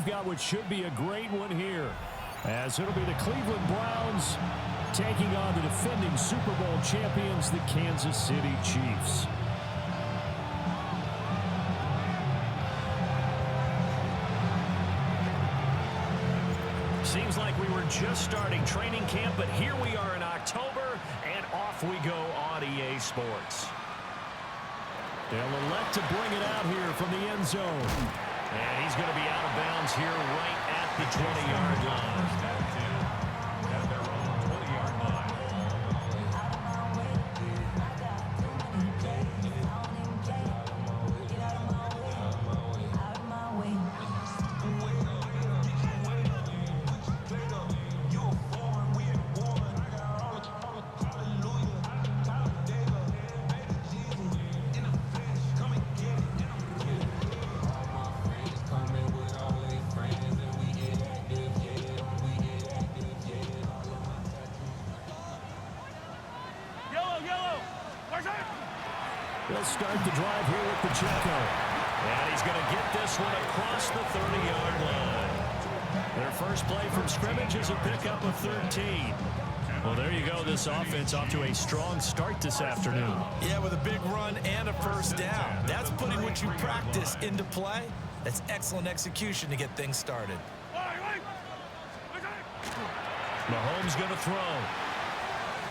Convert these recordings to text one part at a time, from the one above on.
we've got what should be a great one here, as it'll be the Cleveland Browns taking on the defending Super Bowl champions, the Kansas City Chiefs. Seems like we were just starting training camp, but here we are in October, and off we go on EA Sports. They'll elect to bring it out here from the end zone. And he's going to be out of bounds here right at the 20-yard line. At their own 20-yard line. They'll start the drive here with Pacheco. And he's going to get this one across the 30-yard line. Their first play from scrimmage is a pickup of 13. Well, there you go. This offense off to a strong start this afternoon. Yeah, with a big run and a first down. That's putting what you practice into play. That's excellent execution to get things started. Mahomes going to throw.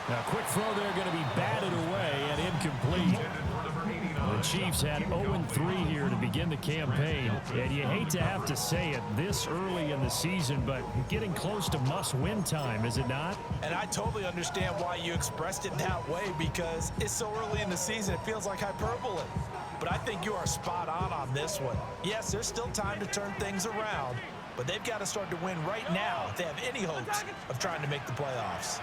Now, quick throw there going to be batted away and incomplete. The Chiefs had 0-3 here to begin the campaign. And you hate to have to say it this early in the season, but getting close to must-win time, is it not? And I totally understand why you expressed it that way, because it's so early in the season, it feels like hyperbole. But I think you are spot on this one. Yes, there's still time to turn things around, but they've got to start to win right now if they have any hopes of trying to make the playoffs.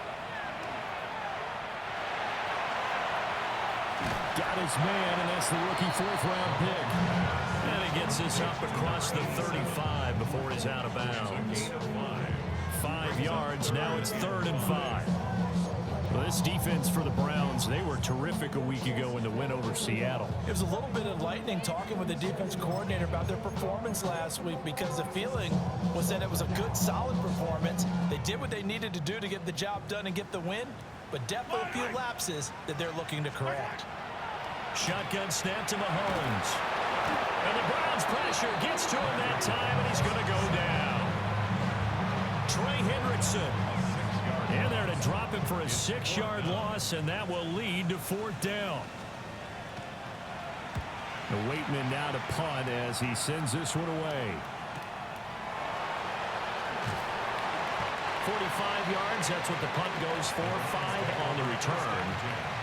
Got his man, and that's the rookie fourth-round pick. And he gets this up across the 35 before he's out of bounds. 5 yards, now it's 3rd and 5. Well, this defense for the Browns, they were terrific a week ago in the win over Seattle. It was a little bit enlightening talking with the defense coordinator about their performance last week, because the feeling was that it was a good, solid performance. They did what they needed to do to get the job done and get the win, but definitely a few lapses that they're looking to correct. Shotgun snap to Mahomes. And the Browns pressure gets to him that time, and he's going to go down. Trey Hendrickson in there to drop him for a 6-yard loss, and that will lead to 4th down. The Waitman now to punt as he sends this one away. 45 yards, that's what the punt goes for. 5 on the return.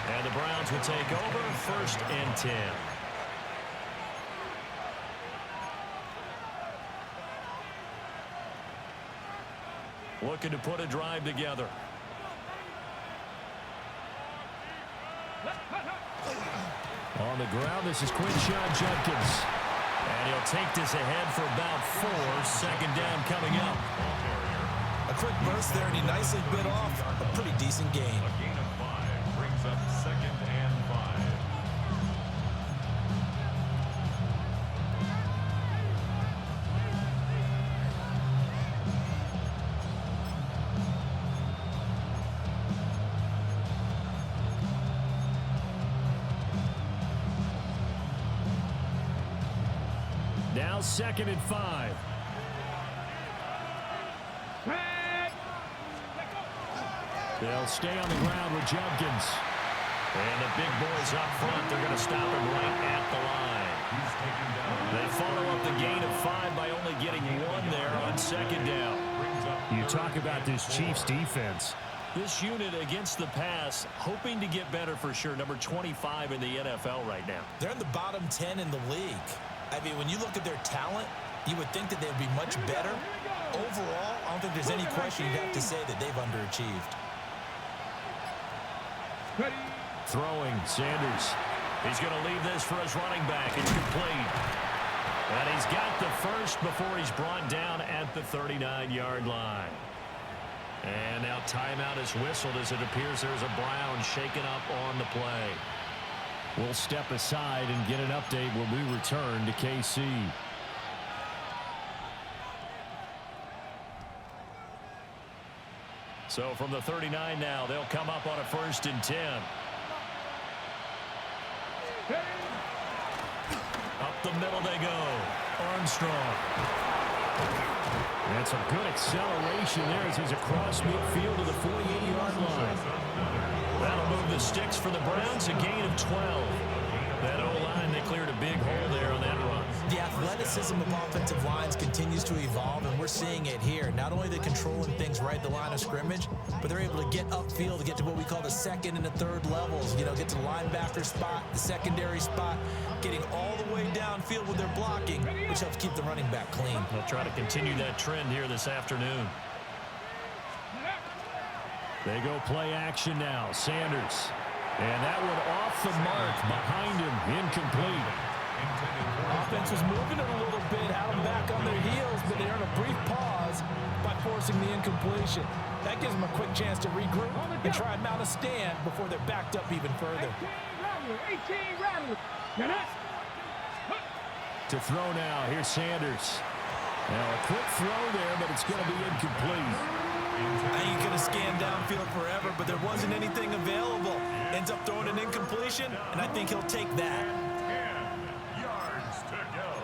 And the Browns will take over 1st and 10. Looking to put a drive together. On the ground, this is Quinshon Judkins. And he'll take this ahead for about 4. 2nd down coming up. A quick burst there, and he nicely bit off a pretty decent gain. A gain of 5 brings up 2nd and 5. Now 2nd and 5. They'll stay on the ground with Judkins. And the big boys up front, they're going to stop him right at the line. They follow up the gain of 5 by only getting 1 there on 2nd down. You talk about this Chiefs defense. This unit against the pass, hoping to get better for sure. Number 25 in the NFL right now. They're in the bottom 10 in the league. I mean, when you look at their talent, you would think that they would be much better. Overall, I don't think there's any question you'd have to say that they've underachieved. Throwing, Sanders. He's going to leave this for his running back. It's complete. And he's got the first before he's brought down at the 39-yard line. And now timeout is whistled as it appears there's a Brown shaken up on the play. We'll step aside and get an update when we return to KC. So from the 39 now, they'll come up on a 1st and 10. Up the middle they go. Armstrong. That's a good acceleration there as he's across midfield to the 48-yard line. That'll move the sticks for the Browns, a gain of 12. That O-line, they cleared a big hole there on that run. The athleticism of offensive lines continues to evolve, and we're seeing it here. Not only are they controlling things right at the line of scrimmage, but they're able to get upfield to get to what we call the second and the third levels. You know, get to the linebacker spot, the secondary spot, getting all the way downfield with their blocking, which helps keep the running back clean. They'll try to continue that trend here this afternoon. They go play action now. Sanders. And that one off the mark behind him. Incomplete. Offense was moving it a little bit, had them back on their heels, but they earned a brief pause by forcing the incompletion. That gives them a quick chance to regroup and try and mount a stand before they're backed up even further. 18 Rattler. To throw now. Here's Sanders. Now a quick throw there, but it's going to be incomplete. I ain't going to scan downfield forever, but there wasn't anything available. Ends up throwing an incompletion, and I think he'll take that. 10 yards to go.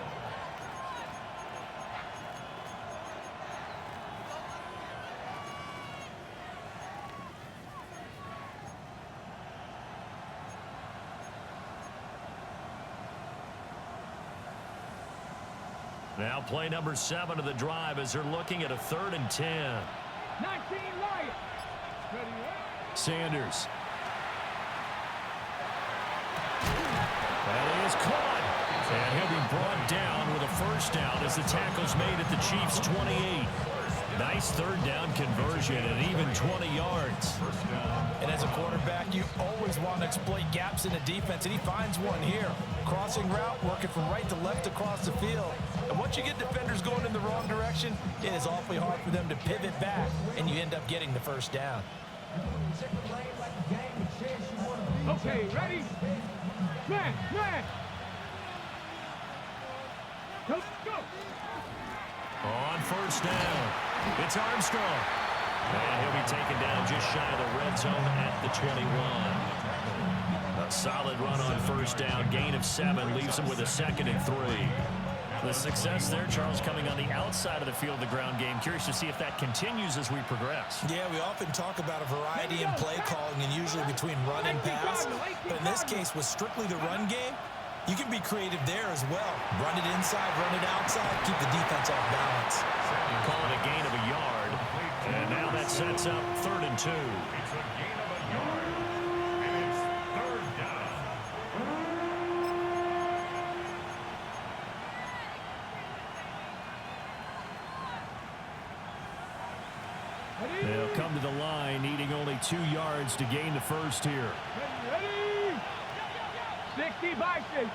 Now play number 7 of the drive as they're looking at a 3rd and 10. 19 Lions. Sanders. That is caught. And he'll be brought down with a 1st down as the tackle's made at the Chiefs' 28. Nice 3rd down conversion and even 20 yards. And as a quarterback, you always want to exploit gaps in the defense, and he finds one here. Crossing route, working from right to left across the field. And once you get defenders going in the wrong direction, it is awfully hard for them to pivot back, and you end up getting the 1st down. Okay, ready? Man. Go. On 1st down, it's Armstrong. And he'll be taken down just shy of the red zone at the 21. A solid run on 1st down. Gain of 7 leaves him with a 2nd and 3. The success there, Charles, coming on the outside of the field, the ground game. Curious to see if that continues as we progress. Yeah, we often talk about a variety in play calling and usually between run and pass. But in this case, with strictly the run game, you can be creative there as well. Run it inside, run it outside, keep the defense off balance. Call it a gain of a yard. And now that sets up 3rd and 2. It's a gain of a yard. And it's 3rd down. They'll come to the line, needing only 2 yards to gain the 1st here. Ready? 60 Bison.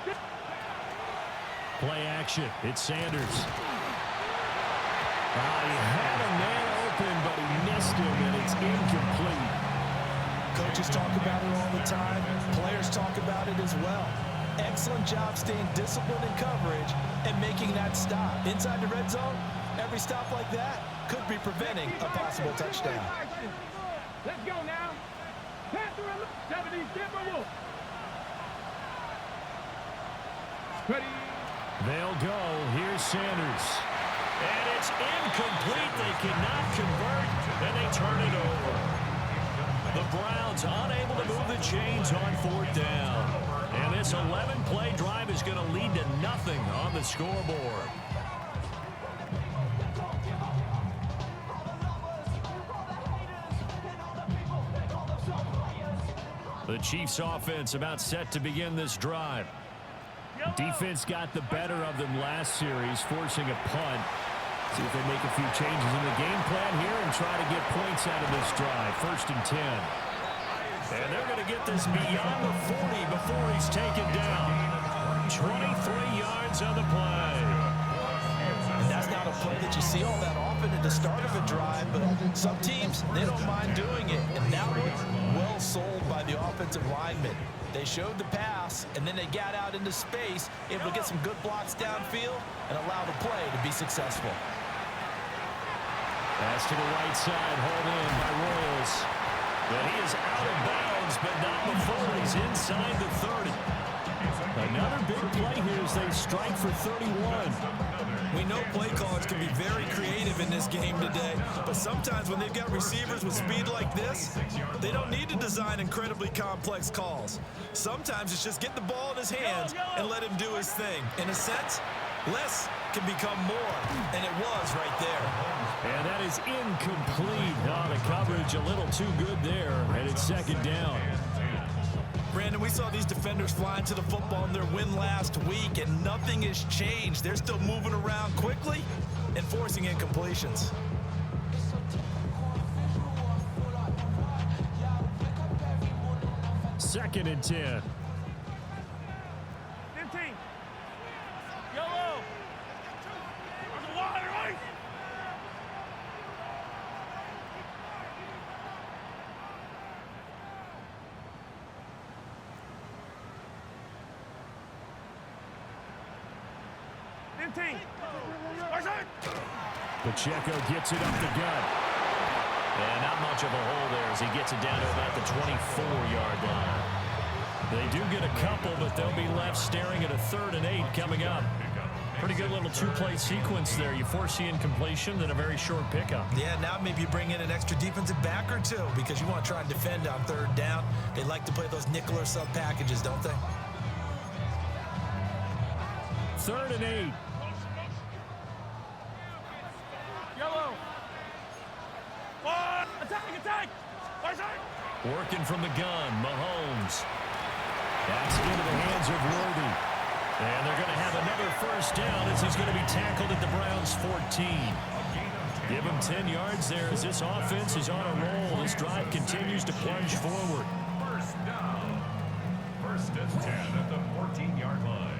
Play action. It's Sanders. He had a man open, but he missed him, and it's incomplete. Coaches talk about it all the time. Players talk about it as well. Excellent job staying disciplined in coverage and making that stop. Inside the red zone, every stop like that could be preventing a possible touchdown. Let's go now. Panther 70 Timberwolves. Ready? They'll go. Here's Sanders. And it's incomplete. They cannot convert, and they turn it over. The Browns unable to move the chains on 4th down. And this 11-play drive is going to lead to nothing on the scoreboard. The Chiefs offense about set to begin this drive. Defense got the better of them last series, forcing a punt. See if they make a few changes in the game plan here and try to get points out of this drive. 1st and 10. And they're going to get this beyond the 40 before he's taken down. 23 yards on the play. And that's not a play that you see all that often at the start of a drive, but some teams, they don't mind doing it. And that was well sold by the offensive linemen. They showed the pass, and then they got out into space, able to get some good blocks downfield and allow the play to be successful. Pass to the right side, hauled in by Royals. But he is out of bounds, but not before he's inside the 30. Another big play here as they strike for 31. We know play callers can be very creative in this game today, but sometimes when they've got receivers with speed like this, they don't need to design incredibly complex calls. Sometimes it's just get the ball in his hands and let him do his thing. In a sense, less can become more, and it was right there. And that is incomplete. Oh, the coverage a little too good there, and it's second down. Brandon, we saw these defenders flying to the football in their win last week, and nothing has changed. They're still moving around quickly and forcing incompletions. Second and 10. 15. Yellow. There's a wide right. Pacheco gets it up the gut. And not much of a hole there as he gets it down to about the 24-yard line. They do get a couple, but they'll be left staring at a 3rd and 8 coming up. Pretty good little two-play sequence there. You force the incompletion, then a very short pickup. Yeah, now maybe you bring in an extra defensive back or two because you want to try and defend on 3rd down. They like to play those nickel or sub packages, don't they? 3rd and 8. Yellow. One. Attack. Working from the gun, Mahomes. That's into the hands of Worthy. And they're going to have another first down as he's going to be tackled at the Browns' 14. Give him 10 yards there as this offense is on a roll. This drive continues to plunge forward. First down. 1st and 10 at the 14-yard line.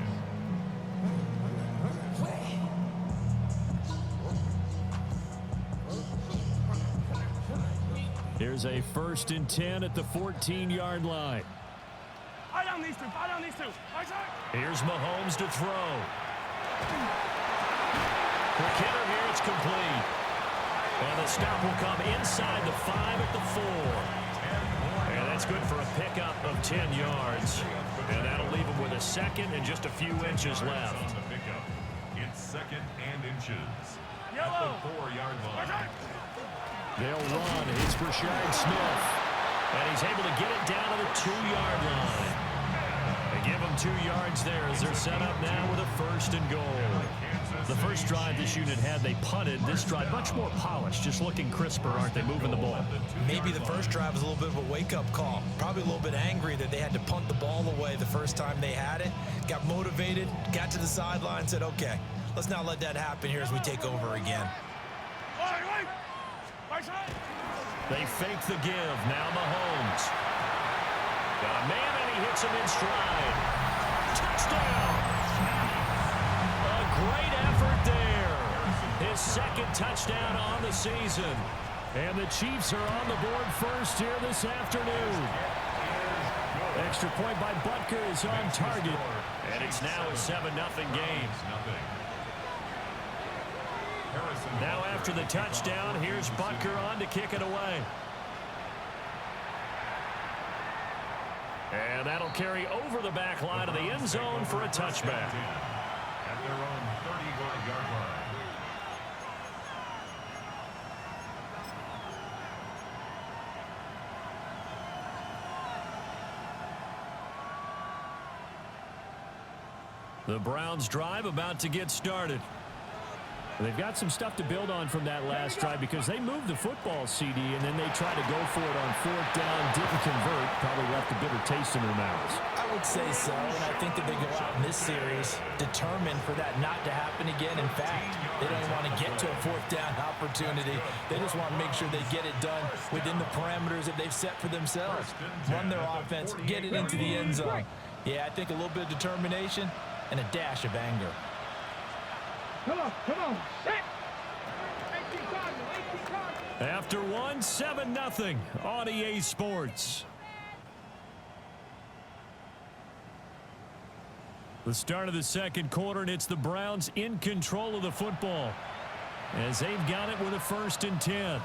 Here's a 1st and 10 at the 14-yard line. Eye down these two. Here's Mahomes to throw. For Kittle here, it's complete. And the stop will come inside the 5 at the 4. And that's good for a pickup of 10 yards. And that'll leave him with a 2nd and just a few inches left. It's 2nd and inches. Yellow. At the 4-yard line. They'll run. It's Rashard Smith. And he's able to get it down to the 2-yard line. They give him 2 yards there as they're set up now with a 1st and goal. The first drive this unit had, they punted. This drive, much more polished, just looking crisper, aren't they, moving the ball? Maybe the first drive was a little bit of a wake-up call. Probably a little bit angry that they had to punt the ball away the first time they had it. Got motivated, got to the sideline, said, okay, let's not let that happen here as we take over again. They fake the give. Now Mahomes. Got a man, and he hits him in stride. Touchdown! A great effort there. His 2nd touchdown on the season. And the Chiefs are on the board first here this afternoon. Extra point by Butker is on target. And it's now a 7-0 game. Now after the touchdown, here's Butker on to kick it away. And that'll carry over the back line of the end zone for a touchback. At their own 31-yard line. The Browns drive about to get started. They've got some stuff to build on from that last drive because they moved the football, CD, and then they tried to go for it on 4th down, didn't convert, probably left a bitter taste in their mouths. I would say so, and I think that they go out in this series determined for that not to happen again. In fact, they don't even want to get to a 4th down opportunity. They just want to make sure they get it done within the parameters that they've set for themselves. Run their offense, get it into the end zone. Yeah, I think a little bit of determination and a dash of anger. Come on. Set. 18 Cardinals. After one, 7-0 on EA Sports. The start of the second quarter, and it's the Browns in control of the football. as they've got it with a 1st and 10.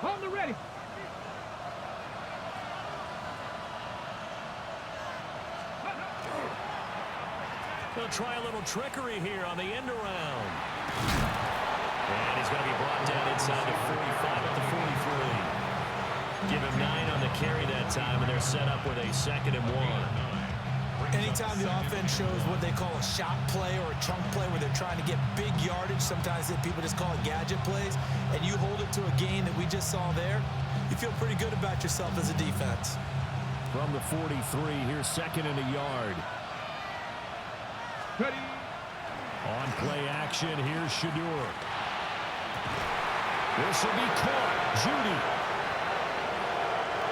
Hold it ready. They'll try a little trickery here on the end around. And he's going to be brought down inside the 45 at the 43. Give him 9 on the carry that time, and they're set up with a 2nd and 1. Anytime the offense shows what they call a shot play or a chunk play where they're trying to get big yardage, sometimes people just call it gadget plays, and you hold it to a gain that we just saw there, you feel pretty good about yourself as a defense. From the 43, here's 2nd and a yard. Ready. On play action, here's Shadur. This will be caught. Judy.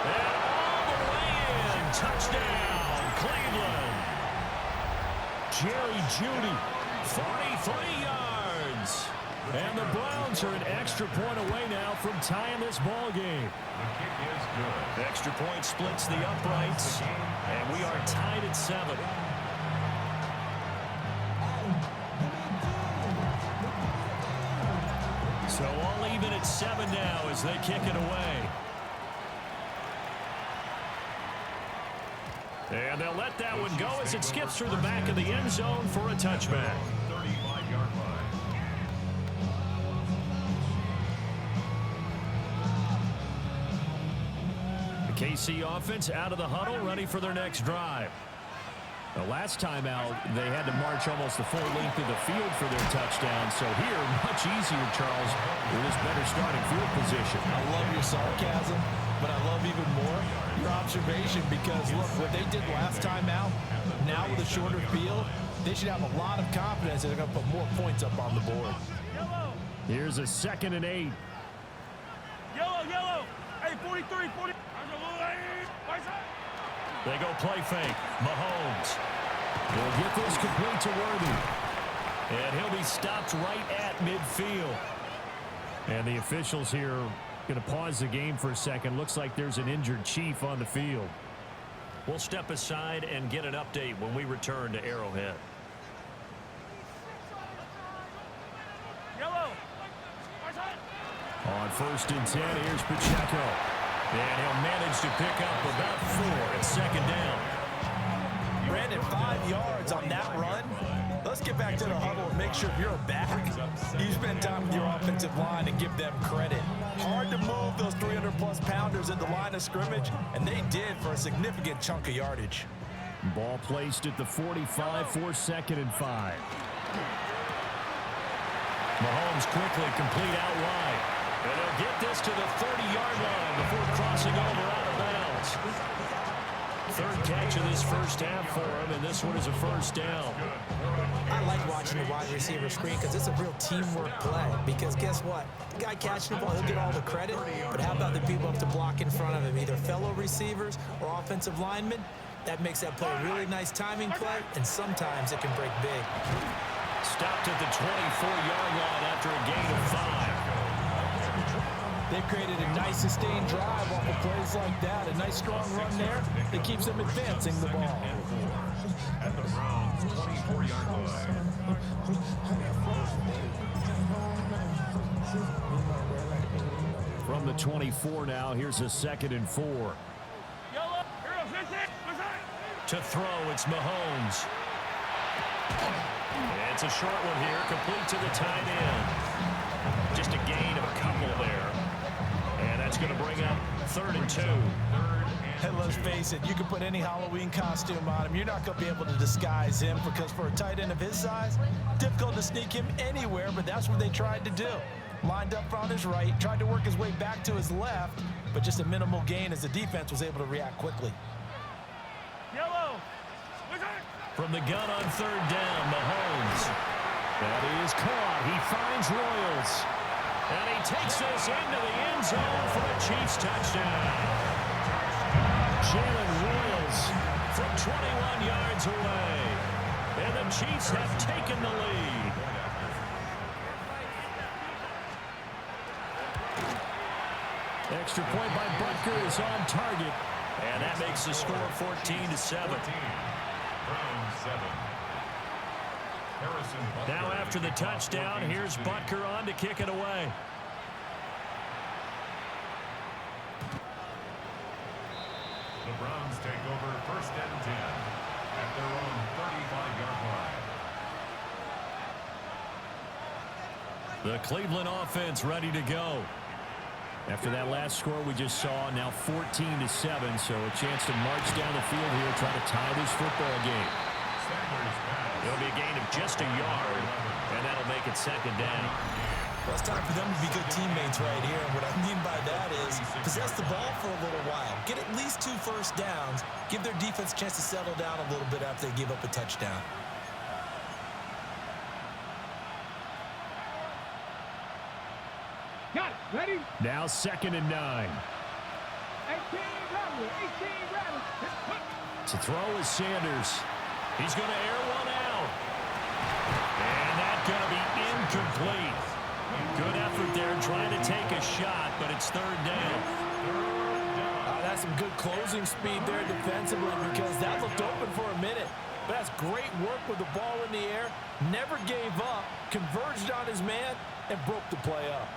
And all the way in. Touchdown, Cleveland. Jerry Judy, 43 yards. And the Browns are an extra point away now from tying this ball game. The kick is good. Extra point splits the uprights, and we are tied at 7. So all even at 7 now as they kick it away. And they'll let that one go as it skips through the back of the end zone for a touchback. 35-yard line. The KC offense out of the huddle, ready for their next drive. The last time out, they had to march almost the full length of the field for their touchdown. So here, much easier, Charles, with this better starting field position. I love your sarcasm, but I love even more your observation because, look, what they did last time out, now with a shorter field, they should have a lot of confidence that they're going to put more points up on the board. Yellow. Here's a 2nd and 8. Yellow, yellow. Hey, 43, 40. Right side. They go play fake. Mahomes. He'll get this complete to Worthy. And he'll be stopped right at midfield. And the officials here going to pause the game for a second. Looks like there's an injured Chief on the field. We'll step aside and get an update when we return to Arrowhead. Yellow. Right side. On 1st and 10, here's Pacheco. And he'll manage to pick up about 4 at 2nd down. Brandon, 5 yards on that run. Let's get back to the huddle and make sure you're back. You spend time with your offensive line and give them credit. Hard to move those 300-plus pounders at the line of scrimmage, and they did for a significant chunk of yardage. Ball placed at the 45 for 2nd and 5. Mahomes quickly complete out wide. And they'll get this to the 30-yard line before crossing over out of bounds. 3rd catch of this first half for him, and this one is a 1st down. I like watching the wide receiver screen because it's a real teamwork play. Because guess what? The guy catching the ball, he'll get all the credit. But how about the people up to block in front of him, either fellow receivers or offensive linemen? That makes that play a really nice timing play, and sometimes it can break big. Stopped at the 24-yard line after a gain of 5. They've created a nice sustained drive off of plays like that. A nice strong run there that keeps them advancing the ball. At the Browns' 24-yard line. From the 24 now, here's a 2nd and 4. Yellow. Here, 50. Right side. To throw, it's Mahomes. And it's a short one here, complete to the tight end. Just a gain of a couple there. And that's going to bring up 3rd and 2. And let's face it, you can put any Halloween costume on him. You're not going to be able to disguise him because for a tight end of his size, difficult to sneak him anywhere, but that's what they tried to do. Lined up on his right, tried to work his way back to his left, but just a minimal gain as the defense was able to react quickly. Yellow. Right side. From the gun on 3rd down, Mahomes. That is caught. He finds Royals. And he takes this into the end zone for a Chiefs touchdown. Jalen Royals from 21 yards away. And the Chiefs have taken the lead. Extra point by Butker is on target. And that makes the score 14-7. Browns 7. Now after the touchdown, here's Butker on to kick it away. The Browns take over 1st and 10 at their own 35-yard line. The Cleveland offense ready to go. After that last score we just saw, now 14-7, so a chance to march down the field here, try to tie this football game. It'll be a gain of just a yard, and that'll make it 2nd down. Well, it's time for them to be good teammates right here. And what I mean by that is possess the ball for a little while. Get at least 2 first downs. Give their defense a chance to settle down a little bit after they give up a touchdown. Got it. Ready? Now 2nd and 9. 18 Rebels. 18 Rebels. To throw is Sanders. He's going to air one out. And that's going to be incomplete. Good effort there trying to take a shot, but it's 3rd down. That's some good closing speed there defensively because that looked open for a minute. But that's great work with the ball in the air. Never gave up, converged on his man, and broke the play up.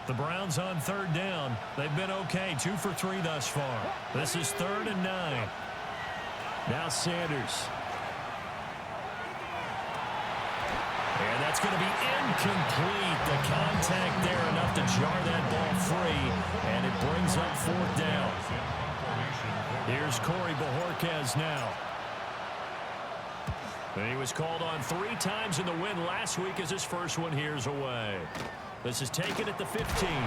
The Browns on 3rd down. They've been okay, 2 for 3 thus far. This is 3rd and 9. Now Sanders. And that's going to be incomplete. The contact there enough to jar that ball free, and it brings up 4th down. Here's Corey Bojorquez now. And he was called on 3 times in the win last week as his first one here's away. This is taken at the 15. An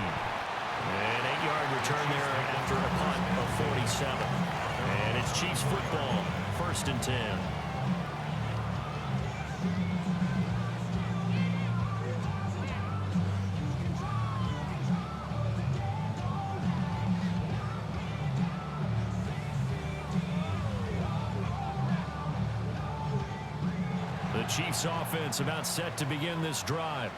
8-yard return there after a punt of 47. And it's Chiefs football, 1st and 10. The Chiefs offense about set to begin this drive.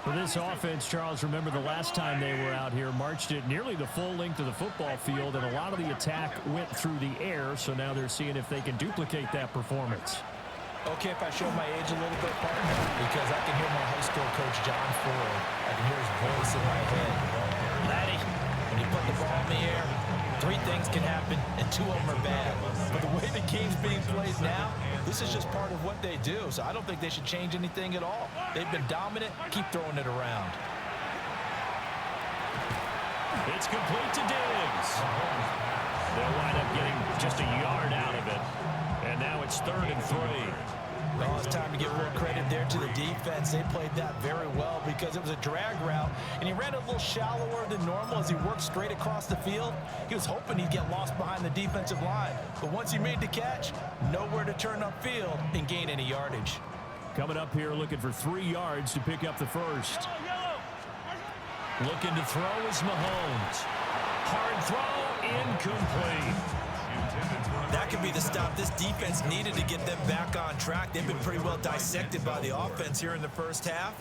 For this offense, Charles, remember the last time they were out here, marched it nearly the full length of the football field, and a lot of the attack went through the air, so now they're seeing if they can duplicate that performance. Okay, if I show my age a little bit, partner, because I can hear my high school coach, John Ford. I can hear his voice in my head. Laddie, when you put the ball in the air, 3 things can happen, and 2 of them are bad. But the way the game's being played now, this is just part of what they do, so I don't think they should change anything at all. They've been dominant. Keep throwing it around. It's complete to Diggs. They'll wind up getting just a yard out of it. And now it's 3rd and 3. Well, it's time to give a little credit there to the defense. They played that very well because it was a drag route, and he ran a little shallower than normal as he worked straight across the field. He was hoping he'd get lost behind the defensive line, but once he made the catch, nowhere to turn upfield and gain any yardage. Coming up here looking for 3 yards to pick up the first. Looking to throw is Mahomes. Hard throw, incomplete. That could be the stop this defense needed to get them back on track. They've been pretty well dissected by the offense here in the first half.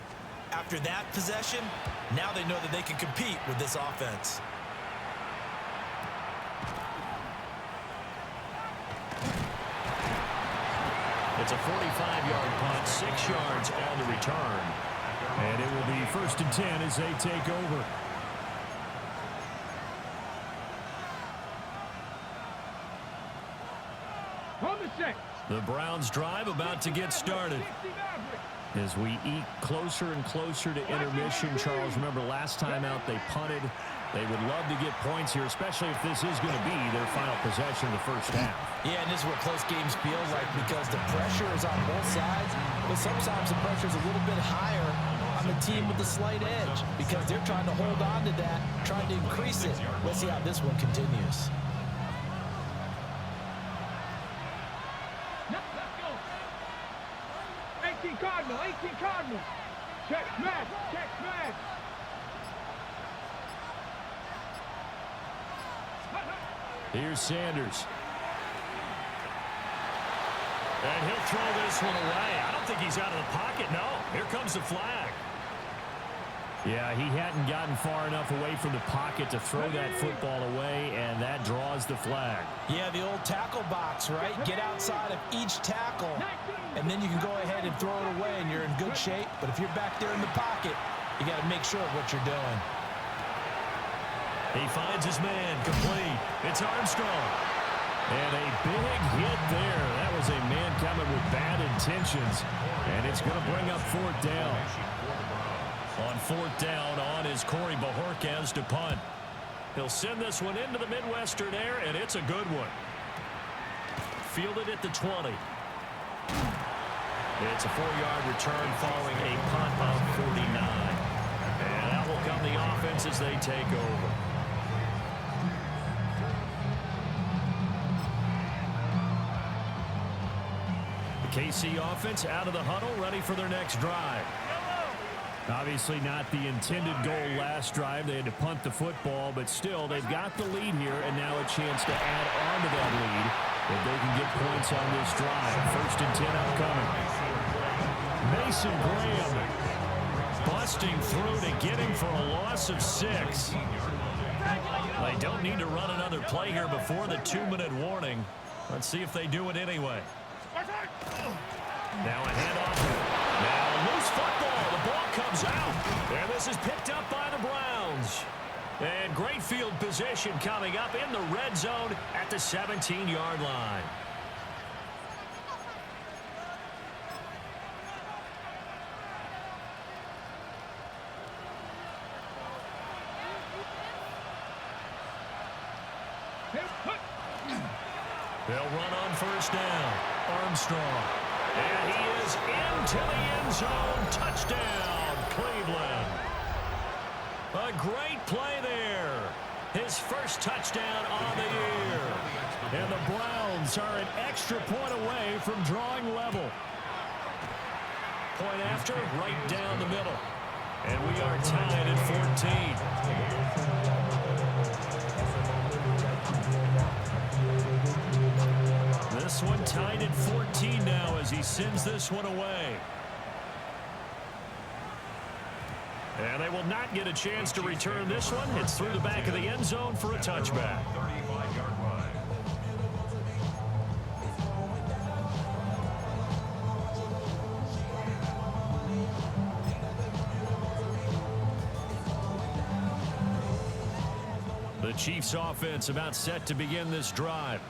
After that possession, now they know that they can compete with this offense. It's a 45-yard punt, 6 yards on the return. And it will be 1st and 10 as they take over. The Browns drive about to get started. As we eat closer and closer to intermission, Charles, remember last time out they punted. They would love to get points here, especially if this is going to be their final possession of the first half. Yeah, and this is what close games feel like because the pressure is on both sides, but sometimes the pressure is a little bit higher on the team with the slight edge because they're trying to hold on to that, trying to increase it. Let's see how this one continues. Cardinal, 18 Cardinal. Check smash, check smash. Here's Sanders. And he'll throw this one away. I don't think he's out of the pocket. No, here comes the flag. Yeah, he hadn't gotten far enough away from the pocket to throw that football away, and that draws the flag. Yeah, the old tackle box, right? Get outside of each tackle, and then you can go ahead and throw it away, and you're in good shape. But if you're back there in the pocket, you got to make sure of what you're doing. He finds his man, complete. It's Armstrong. And a big hit there. That was a man coming with bad intentions, and it's going to bring up fourth down. On fourth down, on is Corey Bajorquez to punt. He'll send this one into the Midwestern air, and it's a good one. Fielded at the 20. It's a 4-yard return following a punt of 49. And out will come the offense as they take over. The KC offense out of the huddle, ready for their next drive. Obviously not the intended goal last drive. They had to punt the football, but still, they've got the lead here, and now a chance to add on to that lead if they can get points on this drive. 1st and 10 upcoming. Mason Graham busting through to get him for a loss of 6. They don't need to run another play here before the 2-minute warning. Let's see if they do it anyway. Now a handoff. Now loose football. The ball comes out. And this is picked up by the Browns. And great field position coming up in the red zone at the 17-yard line. They'll run on 1st down. Armstrong. And he is into the end zone. Touchdown, Cleveland. A great play there. His first touchdown on the year. And the Browns are an extra point away from drawing level. Point after, right down the middle. And we are tied at 14. This one tied at 14 now as he sends this one away. And they will not get a chance to return this one. It's through the back of the end zone for a touchback. 35-yard line. The Chiefs offense about set to begin this drive.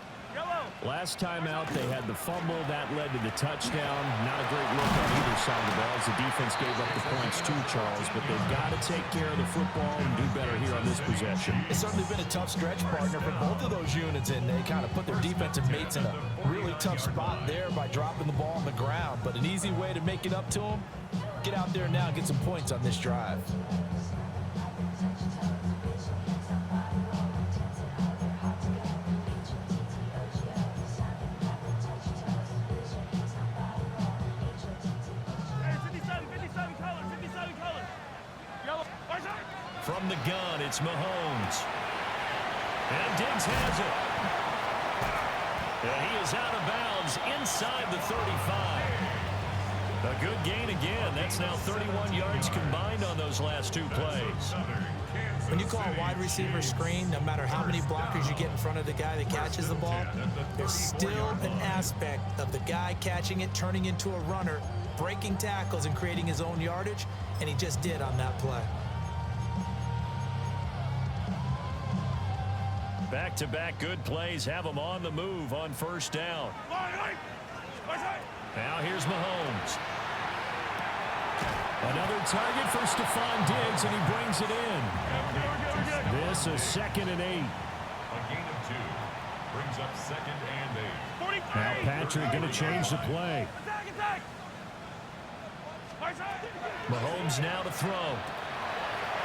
Last time out, they had the fumble. That led to the touchdown. Not a great look on either side of the ball as the defense gave up the points too, Charles. But they've got to take care of the football and do better here on this possession. It's certainly been a tough stretch, partner, for both of those units, and they kind of put their defensive mates in a really tough spot there by dropping the ball on the ground. But an easy way to make it up to them, get out there now and get some points on this drive. From the gun, it's Mahomes. And Diggs has it. And he is out of bounds inside the 35. A good gain again. That's now 31 yards combined on those last 2 plays. When you call a wide receiver screen, no matter how many blockers you get in front of the guy that catches the ball, there's still an aspect of the guy catching it, turning into a runner, breaking tackles and creating his own yardage, and he just did on that play. Back-to-back good plays have them on the move on 1st down. Now here's Mahomes. Another target for Stephon Diggs, and he brings it in. This is 2nd and 8. A gain of 2 brings up 2nd and 8. Now Patrick going to change the play. Mahomes now to throw.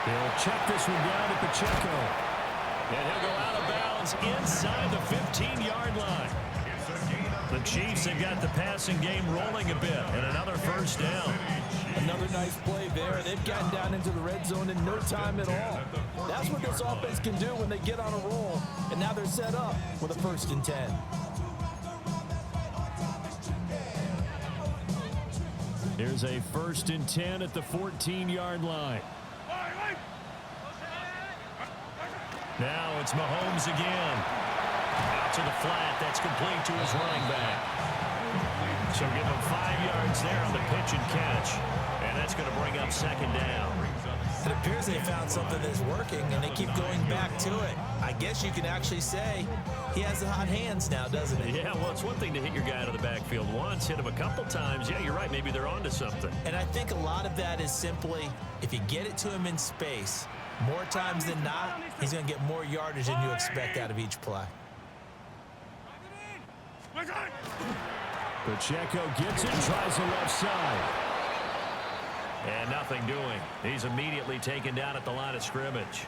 He'll check this one down to Pacheco. And he'll go out of bounds inside the 15-yard line. The Chiefs have got the passing game rolling a bit, and another 1st down. Another nice play there. They've gotten down into the red zone in no time at all. That's what this offense can do when they get on a roll. And now they're set up with a 1st and 10. Here's a 1st and 10 at the 14-yard line. Now it's Mahomes again. Out to the flat. That's complete to his running back. So give him 5 yards there on the pitch and catch. And that's going to bring up 2nd down. It appears they found something that's working, and they keep going back to it. I guess you can actually say he has the hot hands now, doesn't he? Yeah, well, it's one thing to hit your guy out of the backfield once, hit him a couple times. Yeah, you're right. Maybe they're onto something. And I think a lot of that is simply if you get it to him in space, more times than not, he's going to get more yardage than you expect out of each play. Pacheco gets it, tries the left side. And nothing doing. He's immediately taken down at the line of scrimmage.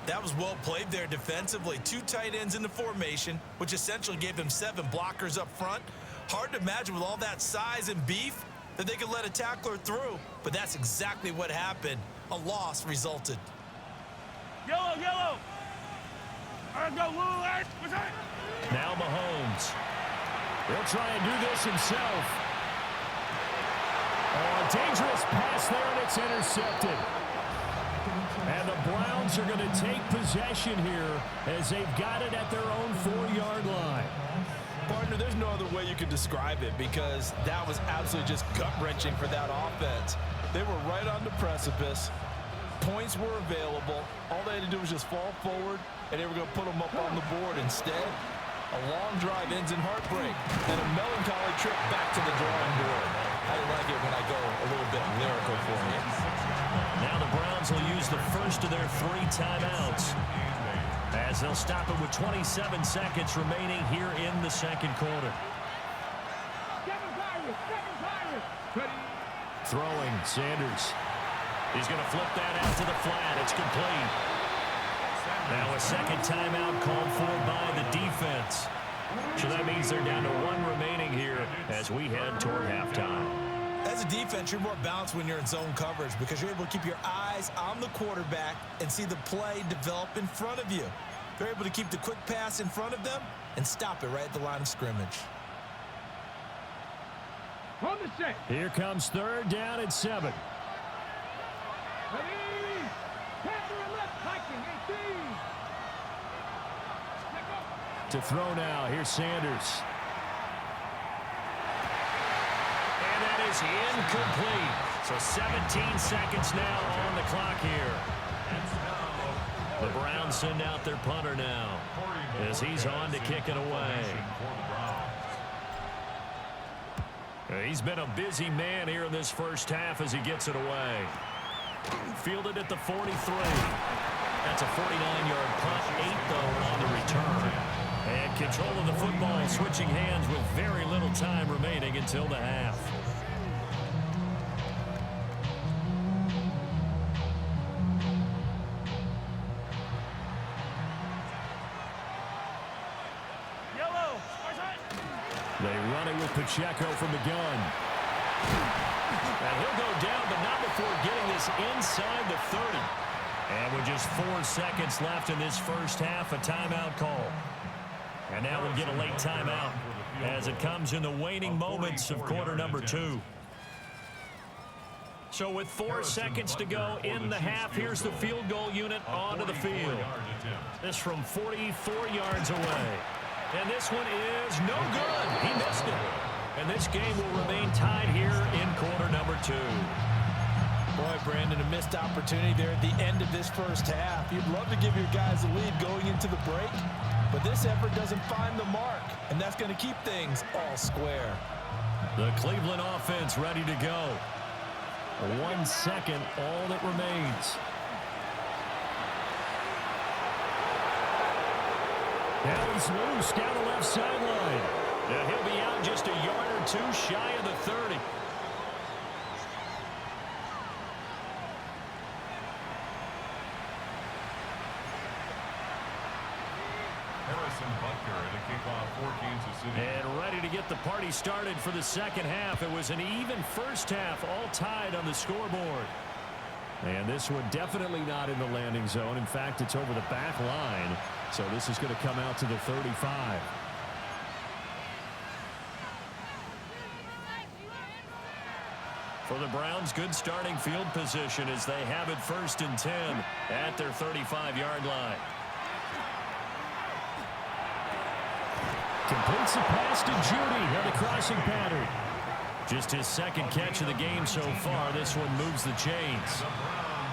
That was well played there defensively. 2 tight ends in the formation, which essentially gave them 7 blockers up front. Hard to imagine with all that size and beef that they could let a tackler through. But that's exactly what happened. A loss resulted. Yellow, yellow. All right, go, Lou. Now Mahomes. He'll try and do this himself. Oh, a dangerous pass there, and it's intercepted. And the Browns are going to take possession here as they've got it at their own 4-yard line. Partner, there's no other way you could describe it because that was absolutely just gut-wrenching for that offense. They were right on the precipice. Points were available. All they had to do was just fall forward, and they were going to put them up on the board. Instead, a long drive ends in heartbreak and a melancholy trip back to the drawing board. I like it when I go a little bit lyrical for you. Now the Browns will use the first of their 3 timeouts as they'll stop it with 27 seconds remaining here in the 2nd quarter. Throwing, Sanders. He's going to flip that out to the flat. It's complete. Now a 2nd timeout called for by the defense. So that means they're down to 1 remaining here as we head toward halftime. As a defense, you're more balanced when you're in zone coverage because you're able to keep your eyes on the quarterback and see the play develop in front of you. They're able to keep the quick pass in front of them and stop it right at the line of scrimmage. On the set. Here comes 3rd down and 7. Ready. Panther and left, hiking, 18. To throw now, here's Sanders. And that is incomplete. So 17 seconds now on the clock here. The Browns send out their punter now as he's on to kick it away. He's been a busy man here in this first half as he gets it away. Fielded at the 43. That's a 49-yard punt, 8 though on the return. And control of the football switching hands with very little time remaining until the half. Yellow. They run it with Pacheco from the gun. And he'll go down, but not before getting this inside the 30. And with just 4 seconds left in this first half, a timeout call. And now we'll get a late timeout as it comes in the waning moments of quarter number 2. So with 4 seconds to go in the half, here's the field goal unit onto the field. This from 44 yards away. And this one is no good. He missed it. And this game will remain tied here in quarter number 2. Boy, Brandon, a missed opportunity there at the end of this first half. You'd love to give your guys a lead going into the break, but this effort doesn't find the mark, and that's going to keep things all square. The Cleveland offense ready to go. 1 second, all that remains. Now he's loose down the left sideline. Now he'll be out just a yard or 2 shy of the 30. And ready to get the party started for the second half. It was an even first half, all tied on the scoreboard. And this one definitely not in the landing zone. In fact, it's over the back line. So this is going to come out to the 35. For the Browns, good starting field position as they have it 1st and 10 at their 35-yard line. Completes the pass to Judy on the crossing pattern. Just his 2nd catch of the game so far. This one moves the chains.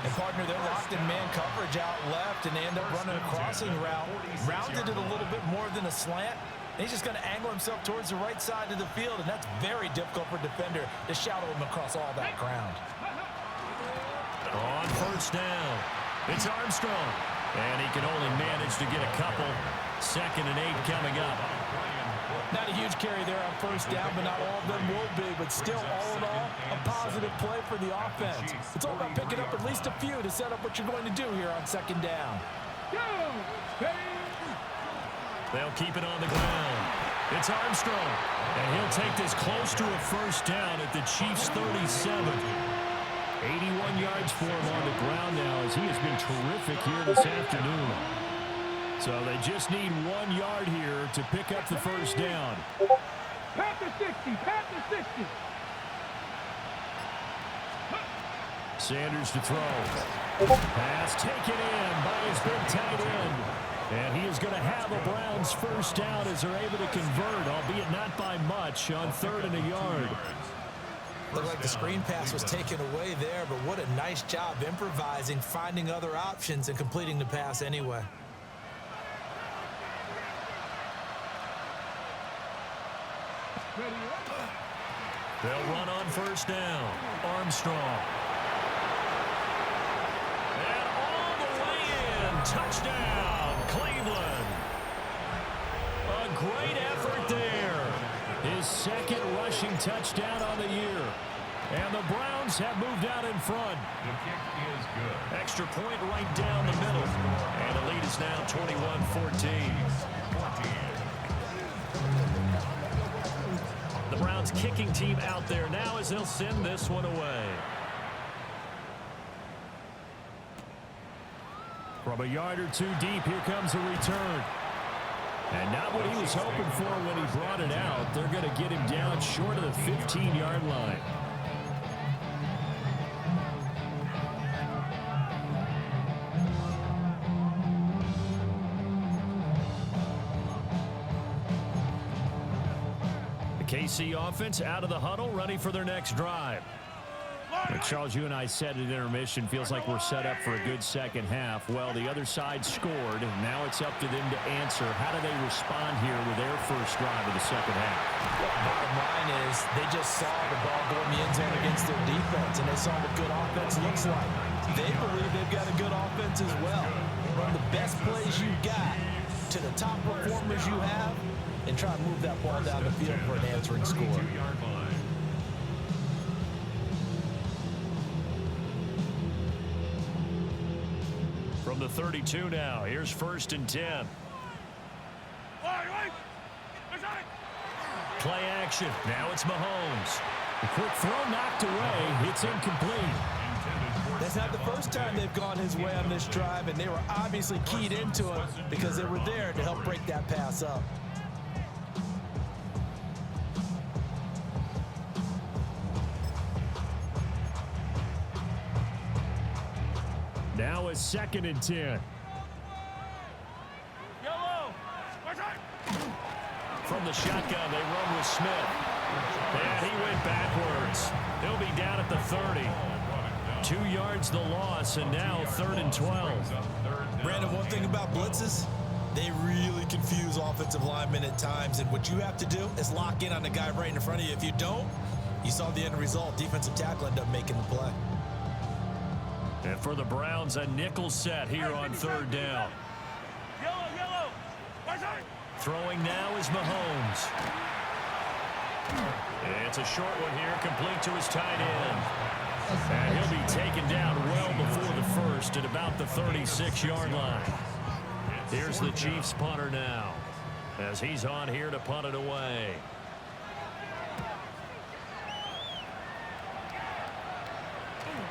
And, partner, they're locked in man coverage out left, and they end up running a crossing route. Rounded it a little bit more than a slant. And he's just going to angle himself towards the right side of the field, and that's very difficult for a defender to shadow him across all that ground. On 1st down, it's Armstrong. And he can only manage to get a couple. 2nd and 8 coming up. Not a huge carry there on 1st down, but not all of them will be. But still, all in all, a positive play for the offense. It's all about picking up at least a few to set up what you're going to do here on 2nd down. They'll keep it on the ground. It's Armstrong. And he'll take this close to a 1st down at the Chiefs' 37. 81 yards for him on the ground now as he has been terrific here this afternoon. So they just need 1 yard here to pick up the 1st down. Pat the 60, pat the 60. Sanders to throw. Pass taken in by his big tight end. And he is going to have a Browns 1st down as they're able to convert, albeit not by much, on 3rd and a yard. Looked like the screen pass was taken away there, but what a nice job improvising, finding other options, and completing the pass anyway. They'll run on 1st down. Armstrong. And all the way in. Touchdown, Cleveland. A great effort there. His 2nd rushing touchdown on the year. And the Browns have moved out in front. The kick is good. Extra point right down the middle. And the lead is now 21-14. The Browns kicking team out there now as they'll send this one away. From a yard or two deep, here comes a return. And not what he was hoping for when he brought it out. They're going to get him down short of the 15-yard line. The KC offense out of the huddle, ready for their next drive. Well, Charles, you and I said at intermission, feels like we're set up for a good 2nd half. Well, the other side scored, and now it's up to them to answer. How do they respond here with their 1st drive of the 2nd half? Well, bottom line is they just saw the ball go in the end zone against their defense, and they saw what good offense looks like. They believe they've got a good offense as well. Run the best plays you got to the top performers you have, and try to move that ball down the field for an answering score. From the 32 now, here's 1st and 10. Play action. Now it's Mahomes. The quick throw knocked away. It's incomplete. That's not the first time they've gone his way on this drive, and they were obviously keyed into him because they were there to help break that pass up. Now a 2nd and 10. From the shotgun, they run with Smith. And he went backwards. He'll be down at the 30. 2 yards the loss, and now 3rd and 12. Brandon, one thing about blitzes, they really confuse offensive linemen at times, and what you have to do is lock in on the guy right in front of you. If you don't, you saw the end result. Defensive tackle ended up making the play. And for the Browns, a nickel set here on 3rd down. Throwing now is Mahomes. It's a short one here, complete to his tight end. And he'll be taken down well before the 1st at about the 36-yard line. Here's the Chiefs punter now, as he's on here to punt it away.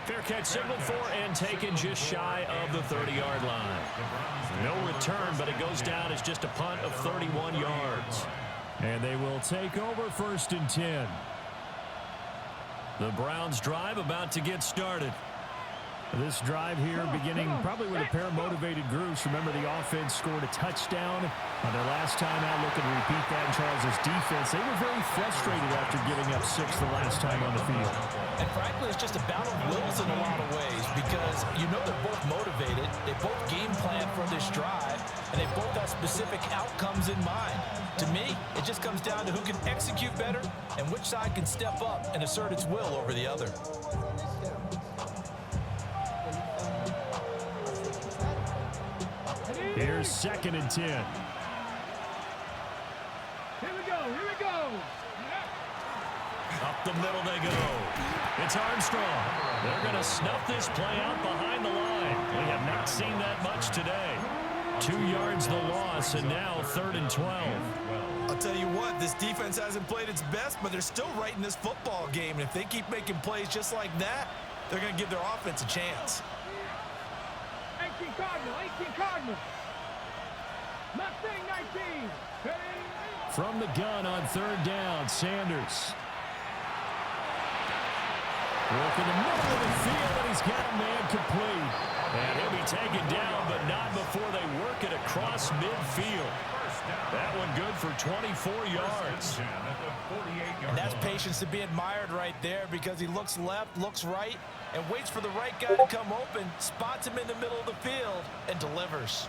Fair catch signaled for and taken just shy of the 30-yard line. No return, but it goes down as just a punt of 31 yards. And they will take over 1st and 10. The Browns drive about to get started. This drive here beginning probably with a pair of motivated groups. Remember, the offense scored a touchdown on their last time out. Looking to repeat that in Charles' defense. They were very frustrated after giving up 6 the last time on the field. And frankly, it's just a battle of wills in a lot of ways because you know they're both motivated. They both game plan for this drive, and they both have specific outcomes in mind. To me, it just comes down to who can execute better and which side can step up and assert its will over the other. Here's 2nd and 10. Here we go. Here we go. Up the middle they go. It's Armstrong. They're going to snuff this play out behind the line. We have not seen that much today. 2 yards the loss, and now 3rd and 12. I'll tell you what, this defense hasn't played its best, but they're still right in this football game. And if they keep making plays just like that, they're going to give their offense a chance. 18 Cardinal. 18 Cardinal. Mustang 19. Hey. From the gun on 3rd down, Sanders. Working the middle of the field, and he's got a man complete. And he'll be taken down, but not before they work it across midfield. That one good for 24 yards. And that's patience to be admired right there because he looks left, looks right, and waits for the right guy to come open, spots him in the middle of the field, and delivers.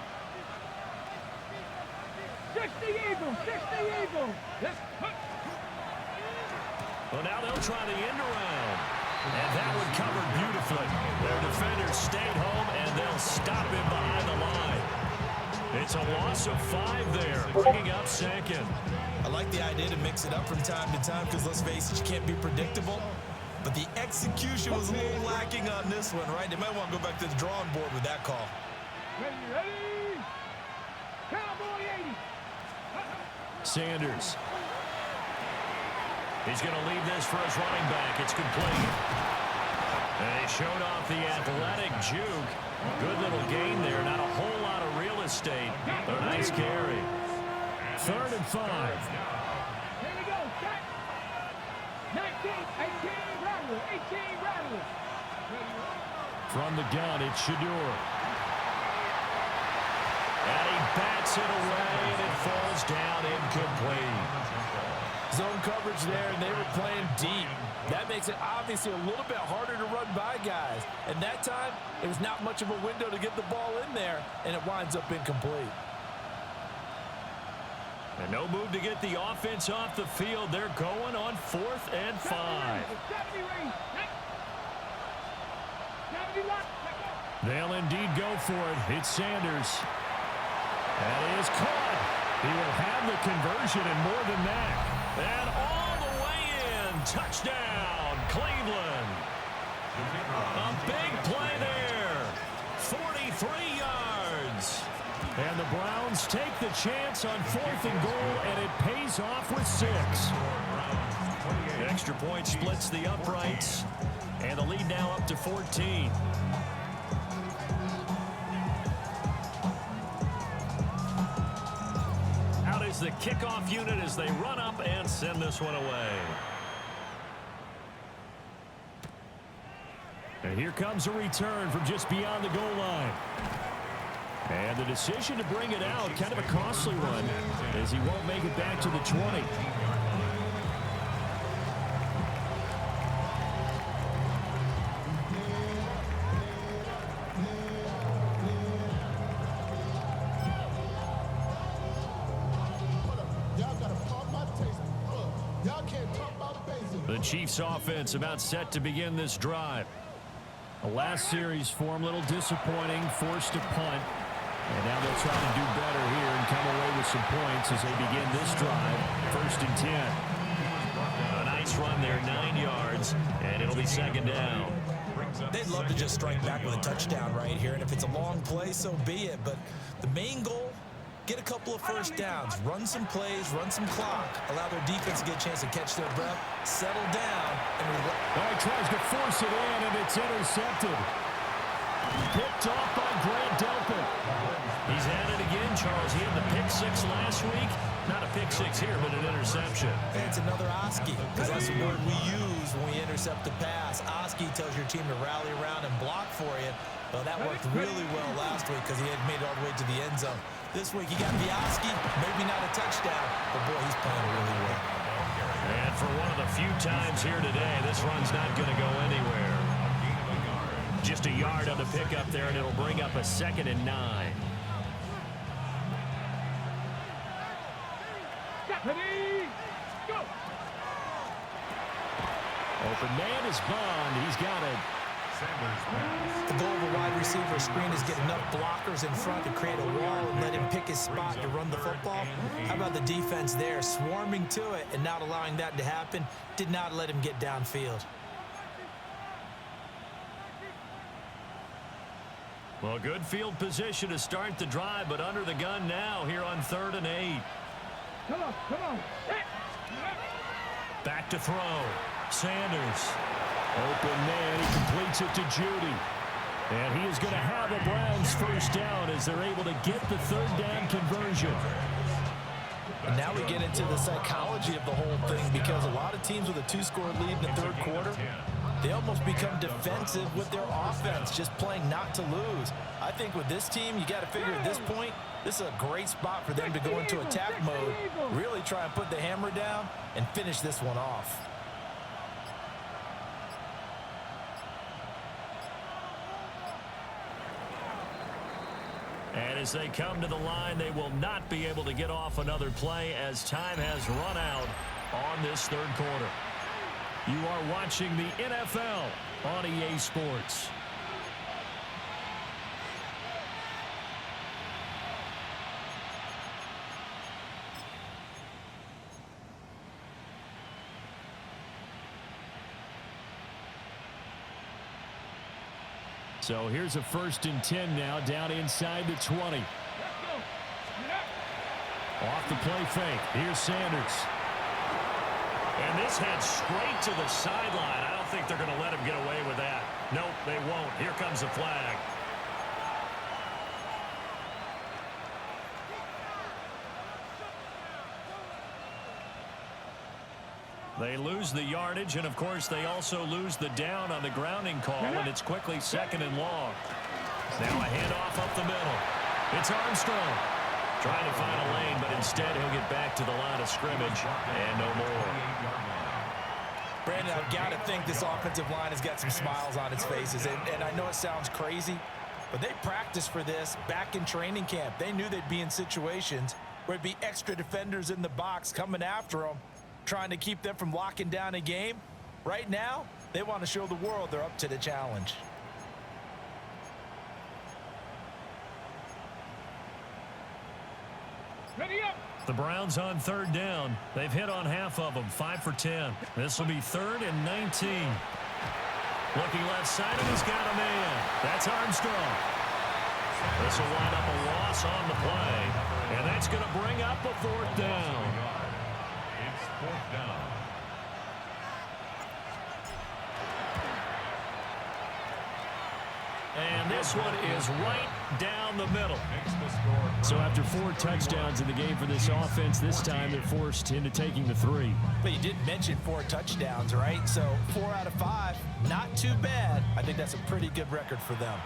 60 Eagles. 60 Eagles. Well, now they'll try the end around. And that one covered beautifully. Their defenders stayed home, and they'll stop him behind the line. It's a loss of 5 there, bringing up 2nd. I like the idea to mix it up from time to time because, let's face it, you can't be predictable. But the execution was a little lacking on this one, right? They might want to go back to the drawing board with that call. Ready, ready. Cowboy 80. Sanders. He's going to leave this for his running back. It's complete. And he showed off the athletic juke. Good little gain there. Not a whole lot of real estate, but a nice carry. 3rd and 5. Here we go. Set. 19. 18 Rattler. 18 Rattler. From the gun, it's Shador. And he bats it away, and it falls down incomplete. Zone coverage there, and they were playing deep. That makes it obviously a little bit harder to run by guys. And that time, it was not much of a window to get the ball in there, and it winds up incomplete. And no move to get the offense off the field. They're going on 4th and 5. 70 range. 70 lock. They'll indeed go for it. It's Sanders. That is caught. He will have the conversion and more than that. And all the way in. Touchdown, Cleveland. A big play there. 43 yards. And the Browns take the chance on 4th and goal, and it pays off with 6. The extra point splits the uprights, and the lead now up to 14. Out is the kickoff unit as they run up and send this one away. And here comes a return from just beyond the goal line. And the decision to bring it out, kind of a costly one, as he won't make it back to the 20. The Chiefs offense about set to begin this drive. The last series for him, a little disappointing, forced a punt. And now they'll try to do better here and come away with some points as they begin this drive. 1st and 10. A nice run there, 9 yards, and it'll be 2nd down. They'd love to just strike back with a touchdown right here, and if it's a long play, so be it. But the main goal, get a couple of first downs, run some plays, run some clock, allow their defense to get a chance to catch their breath, settle down, and he tries to force it in, and it's intercepted. Picked off by Grant Delpit. He's at it again, Charles. He had the pick 6 last week. Not a pick six here, but an interception. And it's another Oski, because that's the word we use when we intercept the pass. Oski tells your team to rally around and block for you. Well, that worked really well last week because he had made it all the way to the end zone. This week, he got the Oski, maybe not a touchdown, but boy, he's playing really well. And for one of the few times here today, this run's not going to go anywhere. Just a yard on the pickup there, and it'll bring up a 2nd and 9. Ready, go! Open man is Bond. He's got it. The goal of a wide receiver screen is get enough blockers in front to create a wall and let him pick his spot to run the football. How about the defense there, swarming to it and not allowing that to happen? Did not let him get downfield. Well, good field position to start the drive, but under the gun now here on 3rd and 8. Come on, come on. Back to throw. Sanders. Open man. He completes it to Judy. And he is going to have a Browns first down as they're able to get the 3rd down conversion. And now we get into the psychology of the whole thing, because a lot of teams with a 2-score lead in the 3rd quarter, they almost become defensive with their offense, just playing not to lose. I think with this team, you got to figure at this point, this is a great spot for them to go into attack mode, really try and put the hammer down and finish this one off. And as they come to the line, they will not be able to get off another play as time has run out on this 3rd quarter. You are watching the NFL on EA Sports. So here's a 1st and 10 now, down inside the 20. Off the play fake. Here's Sanders. And this heads straight to the sideline. I don't think they're going to let him get away with that. Nope, they won't. Here comes the flag. They lose the yardage, and of course they also lose the down on the grounding call, and it's quickly 2nd and long. Now a handoff up the middle. It's Armstrong trying to find a lane, but instead he'll get back to the line of scrimmage and no more. Brandon, I've got to think this offensive line has got some smiles on its faces, and I know it sounds crazy, but they practiced for this back in training camp. They knew they'd be in situations where it'd be extra defenders in the box coming after them, trying to keep them from locking down a game. Right now, they want to show the world they're up to the challenge. Ready up! The Browns on 3rd down. They've hit on half of them, 5 for 10. This will be 3rd and 19. Looking left side, and he's got a man. That's Armstrong. This will wind up a loss on the play, and that's going to bring up a 4th down. It's 4th down. And this one is right down the middle. So after 4 touchdowns in the game for this offense, this time they're forced into taking the 3. But you did mention 4 touchdowns, right? So 4 out of 5, not too bad. I think that's a pretty good record for them.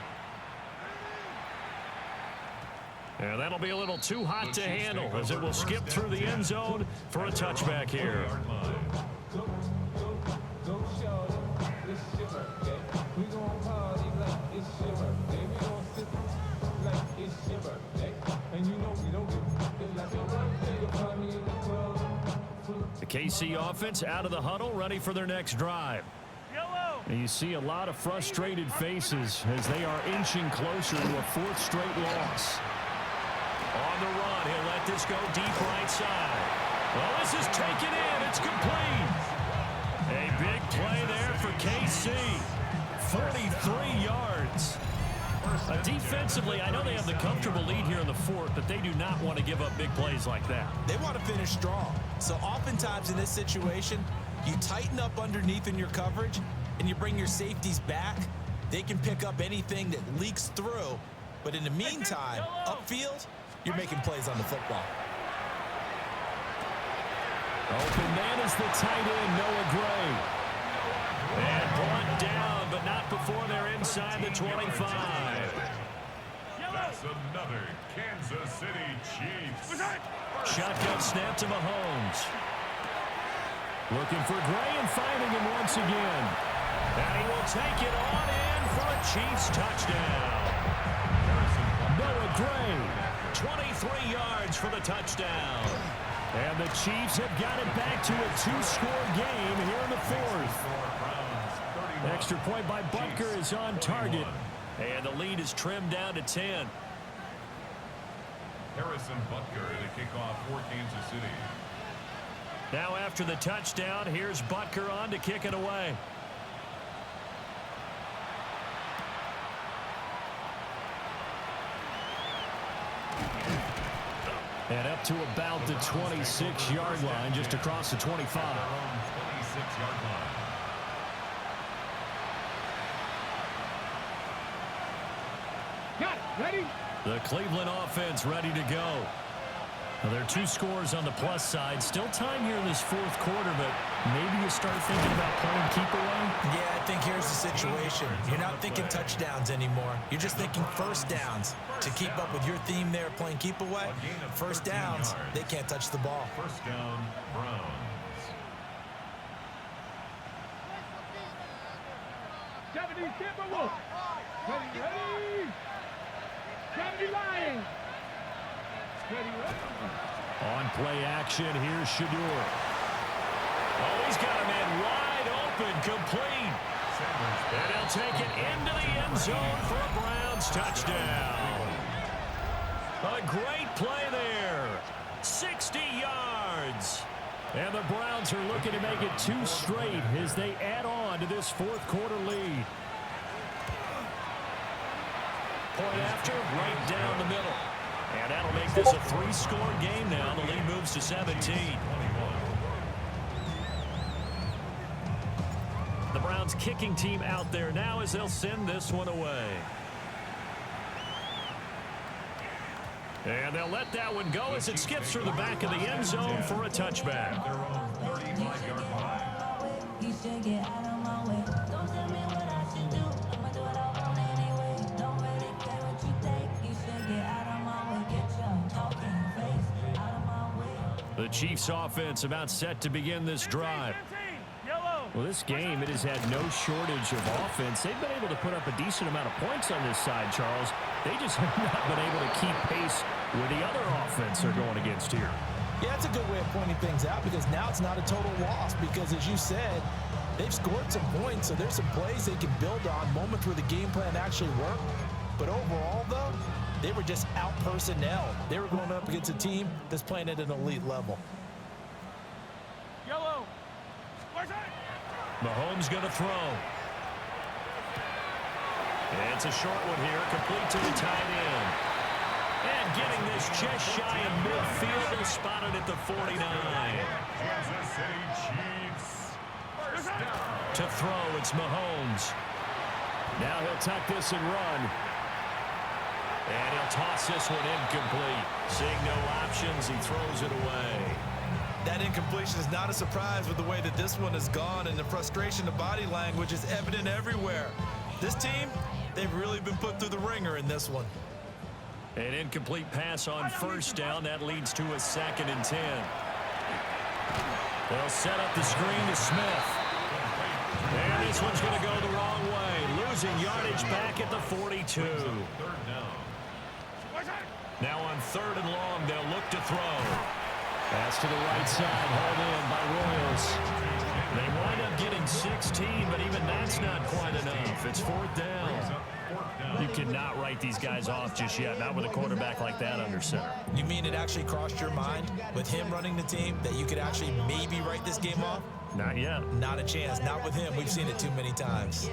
And that'll be a little too hot to handle as it will skip through the end zone for a touchback here. The KC offense out of the huddle, ready for their next drive. And you see a lot of frustrated faces as they are inching closer to a 4th straight loss. On the run, he'll let this go deep right side. Well, this is taken in. It's complete. A big play there for KC. 43 yards. Defensively, I know they have the comfortable lead here in the 4th, but they do not want to give up big plays like that. They want to finish strong. So oftentimes in this situation, you tighten up underneath in your coverage and you bring your safeties back. They can pick up anything that leaks through. But in the meantime, upfield, you're making plays on the football. Open man is the tight end, Noah Gray. And brought down, but not before they're inside the 25. That's another Kansas City Chiefs. Shotgun snap to Mahomes. Looking for Gray and finding him once again. And he will take it on in for a Chiefs touchdown. Noah Gray, 23 yards for the touchdown. And the Chiefs have got it back to a two-score game here in the fourth. Extra point by Butker is on target. And the lead is trimmed down to 10. Harrison Butker to kick off for Kansas City. Now after the touchdown, here's Butker on to kick it away. And up to about the 26-yard line, just across the 25. 26-yard line. Got it. Ready? The Cleveland offense ready to go. Now, there are two scores on the plus side. Still time here in this fourth quarter, but maybe you start thinking about playing keep away? Yeah, I think here's the situation. You're not thinking touchdowns anymore. You're just thinking first downs. To keep up with your theme there, playing keep away, first downs, they can't touch the ball. First down, Browns. Timberwolves. Ready? 70 Lions. Ready? On play action, here's Shador. Oh, he's got a man wide open, complete. And he'll take it into the end zone for a Browns touchdown. A great play there. 60 yards. And the Browns are looking to make it two straight as they add on to this fourth quarter lead. Point after, right down the middle. And that'll make this a three-score game now. The lead moves to 17. The Browns kicking team out there now as they'll send this one away. And they'll let that one go as it skips through the back of the end zone for a touchback. Their own 35-yard line. The Chiefs offense about set to begin this drive. Well, this game, it has had no shortage of offense. They've been able to put up a decent amount of points on this side, Charles. They just have not been able to keep pace with the other offense they're going against here. Yeah, that's a good way of pointing things out because now it's not a total loss because, as you said, they've scored some points, so there's some plays they can build on, moments where the game plan actually worked. But overall, though, they were just out-personnel. They were going up against a team that's playing at an elite level. Yellow. Mahomes going to throw. It's a short one here, complete to the tight end. And getting this just shy of midfield, they'll spot it at the 49. Kansas City Chiefs. First down. To throw, it's Mahomes. Now he'll tuck this and run. And he'll toss this one incomplete. Seeing no options, he throws it away. That incompletion is not a surprise with the way that this one has gone, and the frustration of body language is evident everywhere. This team, they've really been put through the ringer in this one. An incomplete pass on first down. That leads to a 2nd and 10. They'll set up the screen to Smith. And this one's going to go the wrong way. Losing yardage back at the 42. Third down. Now on 3rd and long, they'll look to throw. Pass to the right side, hauled in by Royals. They wind up getting 16, but even that's not quite enough. It's 4th down. You cannot write these guys off just yet, not with a quarterback like that under center. You mean it actually crossed your mind with him running the team that you could actually maybe write this game off? Not yet. Not a chance. Not with him. We've seen it too many times.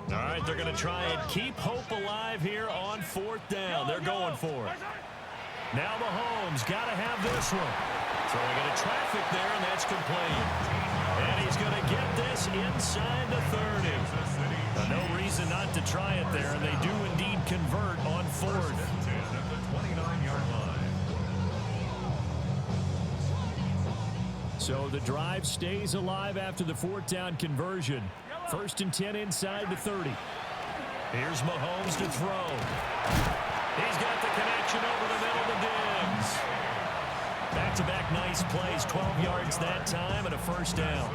All right, they're going to try and keep hope alive here on 4th down. They're going for it. Now Mahomes got to have this one. Throwing into traffic there, and that's complete. And he's going to get this inside the 30. Now, no reason not to try it there, and they do indeed convert on 4th. At the 29-yard line. So the drive stays alive after the fourth down conversion. 1st and 10 inside the 30. Here's Mahomes to throw. He's got the connection over the middle to Diggs. Back-to-back nice plays, 12 yards that time and a first down.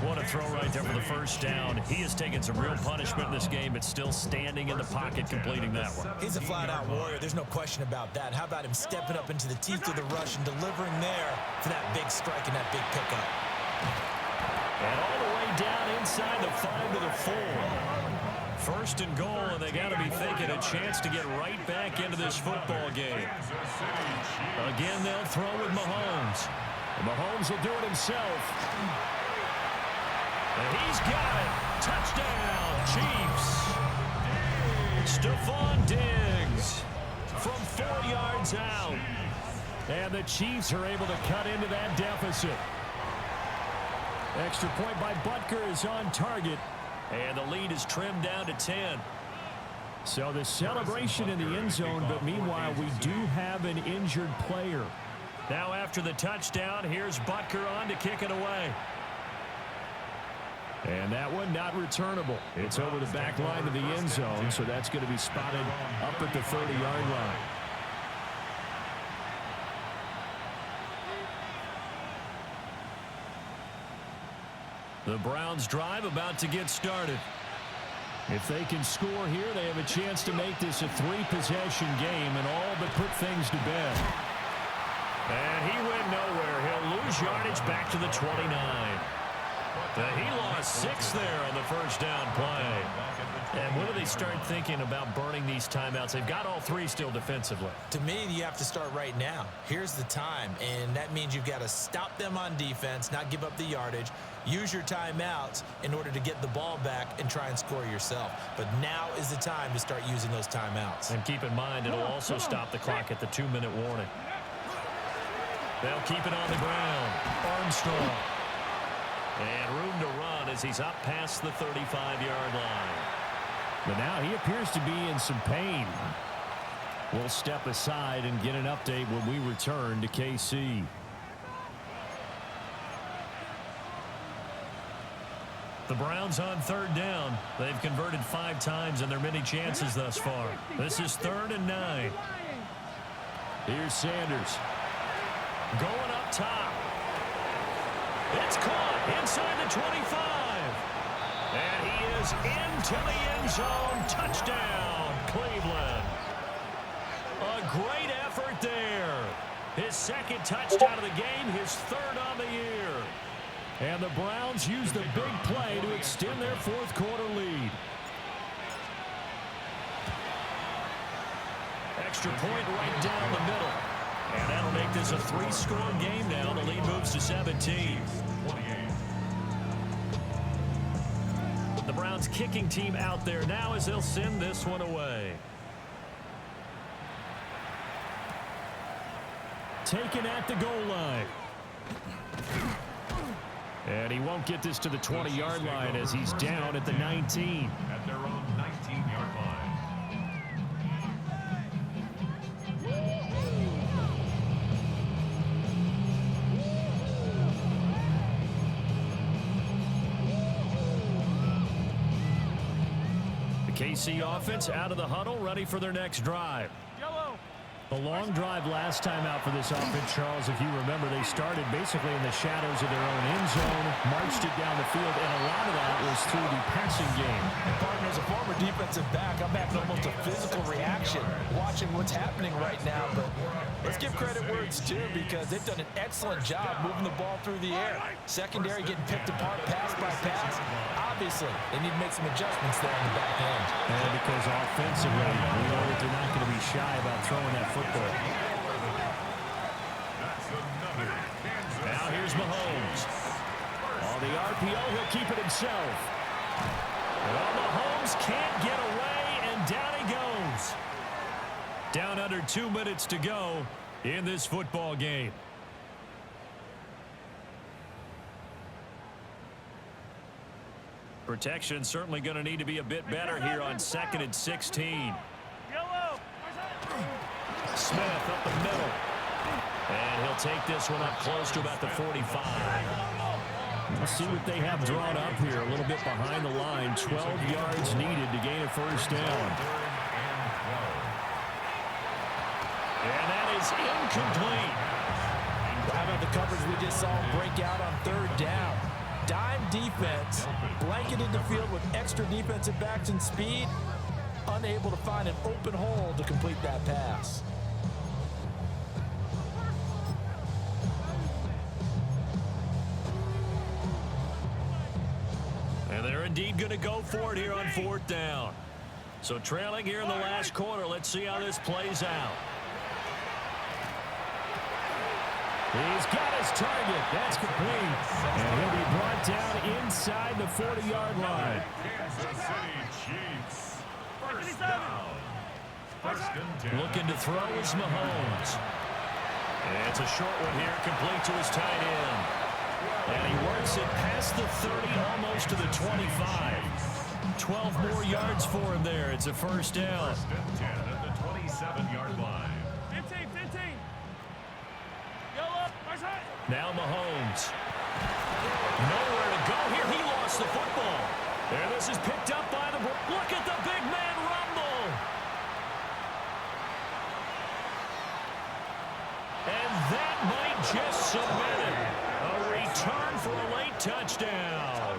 What a throw right there for the first down. He has taken some real punishment in this game, but still standing in the pocket completing that one. He's a flat-out warrior. There's no question about that. How about him stepping up into the teeth of the rush and delivering there for that big strike and that big pickup. And all the way down inside the 5 to the 4. 1st and goal, and they got to be thinking a chance to get right back into this football game. Again, they'll throw with Mahomes. And Mahomes will do it himself. And he's got it. Touchdown, Chiefs. Stephon Diggs from 4 yards out. And the Chiefs are able to cut into that deficit. Extra point by Butker is on target. And the lead is trimmed down to 10. So the celebration in the end zone, but meanwhile, we do have an injured player. Now after the touchdown, here's Butker on to kick it away. And that one not returnable. It's over the back line of the end zone, so that's going to be spotted up at the 30-yard line. The Browns drive about to get started. If they can score here, they have a chance to make this a 3-possession game and all but put things to bed. And he went nowhere. He'll lose yardage back to the 29. He lost 6 there on the first down play. And when do they start thinking about burning these timeouts? They've got all 3 still defensively. To me, you have to start right now. Here's the time, and that means you've got to stop them on defense, not give up the yardage, use your timeouts in order to get the ball back and try and score yourself. But now is the time to start using those timeouts. And keep in mind, it'll also stop the clock at the 2-minute warning. They'll keep it on the ground. Armstrong. And room to run as he's up past the 35-yard line. But now he appears to be in some pain. We'll step aside and get an update when we return to KC. The Browns on 3rd down. They've converted 5 times in their many chances thus far. This is 3rd and 9. Here's Sanders. Going up top. It's caught inside the 25. And he is into the end zone. Touchdown, Cleveland. A great effort there. His 2nd touchdown of the game, his 3rd on the year. And the Browns use the big play to extend their 4th quarter lead. Extra point right down the middle. And that'll make this a 3-score game now. The lead moves to 17. The Browns kicking team out there now as they'll send this one away. Taken at the goal line. And he won't get this to the 20-yard line as he's down at the 19. At their own 19-yard line. KC offense out of the huddle, ready for their next drive. A long drive last time out for this offense, Charles. If you remember, they started basically in the shadows of their own end zone, marched it down the field, and a lot of that was through the passing game. Partner, as a former defensive back, I'm having almost a physical reaction watching what's happening right now. But let's give credit where it's due because they've done an excellent job moving the ball through the air. Secondary getting picked apart pass by pass. Obviously, they need to make some adjustments there on the back end. And because offensively, we know that they're not going to be shy about throwing that football. Now here's Mahomes. On the RPO, he'll keep it himself. Well, Mahomes can't get away, and down he goes. Down under 2 minutes to go in this football game. Protection certainly going to need to be a bit better here on 2nd and 16. Smith up the middle. And he'll take this one up close to about the 45. Let's see what they have drawn up here. A little bit behind the line. 12 yards needed to gain a first down. And that is incomplete. How about the coverage we just saw break out on third down? Dime defense, blanketed the field with extra defensive backs and speed, unable to find an open hole to complete that pass. And they're indeed going to go for it here on fourth down. So trailing here in the last quarter, let's see how this plays out. He's got his target. That's complete. And he'll be brought down inside the 40-yard line. Kansas City Chiefs. First down. First and 10. Looking to throw is Mahomes. And it's a short one here, complete to his tight end. And he works it past the 30, almost to the 25. 12 more yards for him there. It's a first down. First and 10 at the 27-yard line. 15. Now Mahomes. Nowhere to go here. He lost the football. And this is picked up by the... Look at the big man rumble. And that might just submit it. A return for a late touchdown.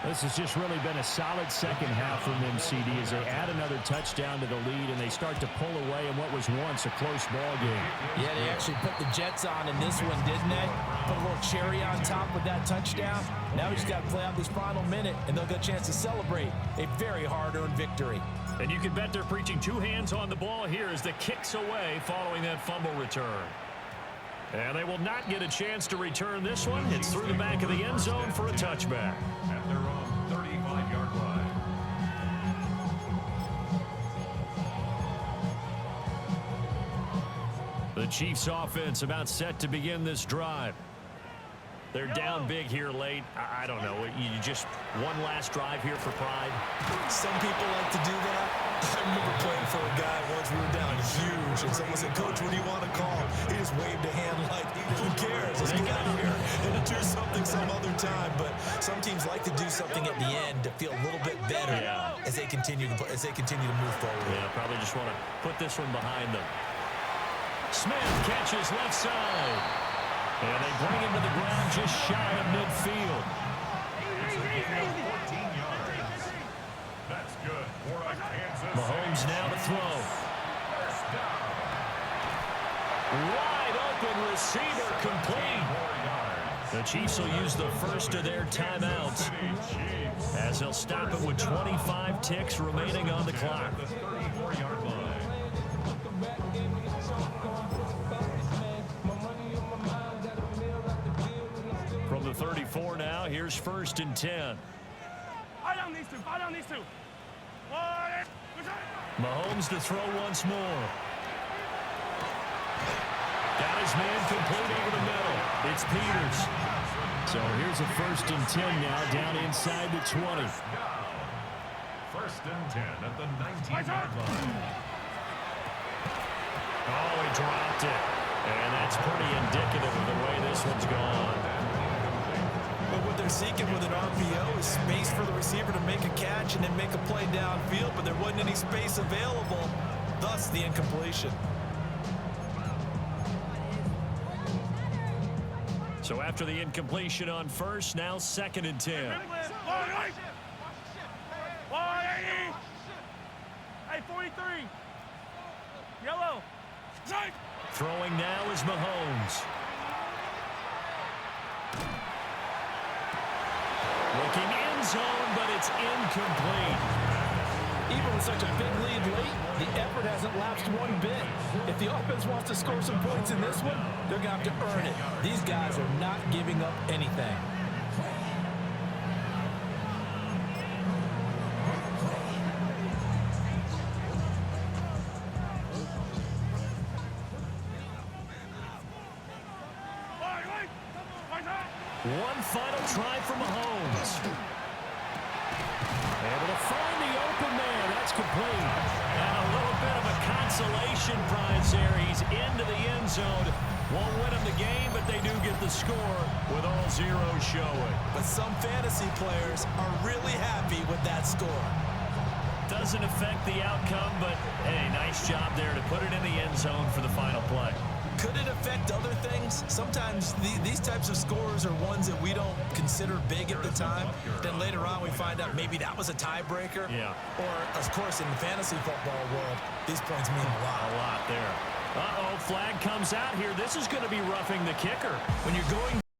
This has just really been a solid second half from them, CD, as they add another touchdown to the lead and they start to pull away in what was once a close ball game. Yeah, they actually put the Jets on in this one, didn't they? Put a little cherry on top with that touchdown. Now we just got to play out this final minute, and they'll get a chance to celebrate a very hard-earned victory. And you can bet they're preaching two hands on the ball here as the kick's away following that fumble return. And they will not get a chance to return this one. It's through the back of the end zone for a touchback. At their own 35-yard line. The Chiefs offense about set to begin this drive. They're down big here late. I don't know. You just one last drive here for pride. Some people like to do that. I remember playing for a guy once. We were down huge, and someone said, "Coach, what do you want to call?" He just waved a hand like, "Who cares? Let's get out of here and do something some other time." But some teams like to do something at the end to feel a little bit better as they continue to move forward. Yeah, probably just want to put this one behind them. Smith catches left side. And they bring him to the ground just shy of midfield. 14 yards. That's good for a Kansas Mahomes now to throw. First down. Wide open receiver complete. 4 yards. The Chiefs will use the first of their timeouts as they'll stop it with 25 ticks remaining on the clock. At the 34-yard line. From the 34 now, here's first and 10. Fire down these two. Mahomes to throw once more. Got his man complete over the middle. It's Peters. So here's a first and 10 now, down inside the 20. First and 10 at the 19-yard line. Oh, he dropped it. And that's pretty indicative of the way this one's gone. But what they're seeking with an RPO is space for the receiver to make a catch and then make a play downfield, but there wasn't any space available, thus the incompletion. So after the incompletion on first, now second and 10. Hey, 43. Yellow. Throwing now is Mahomes. Looking end zone, but it's incomplete. Even with such a big lead late, the effort hasn't lapsed one bit. If the offense wants to score some points in this one, they're going to have to earn it. These guys are not giving up anything. One final try for Mahomes. Able to find the open man. That's complete. And a little bit of a consolation possession prize there. He's into the end zone. Won't win them the game, but they do get the score with all zeros showing. But some fantasy players are really happy with that score. Doesn't affect the outcome, but, hey, nice job there to put it in the end zone for the final play. Could it affect other things? Sometimes these types of scores are ones that we don't consider big at the time. Then later on we find out maybe that was a tiebreaker. Yeah. Or, of course, in the fantasy football world, these points mean a lot. A lot there. Uh-oh, flag comes out here. This is going to be roughing the kicker. When you're going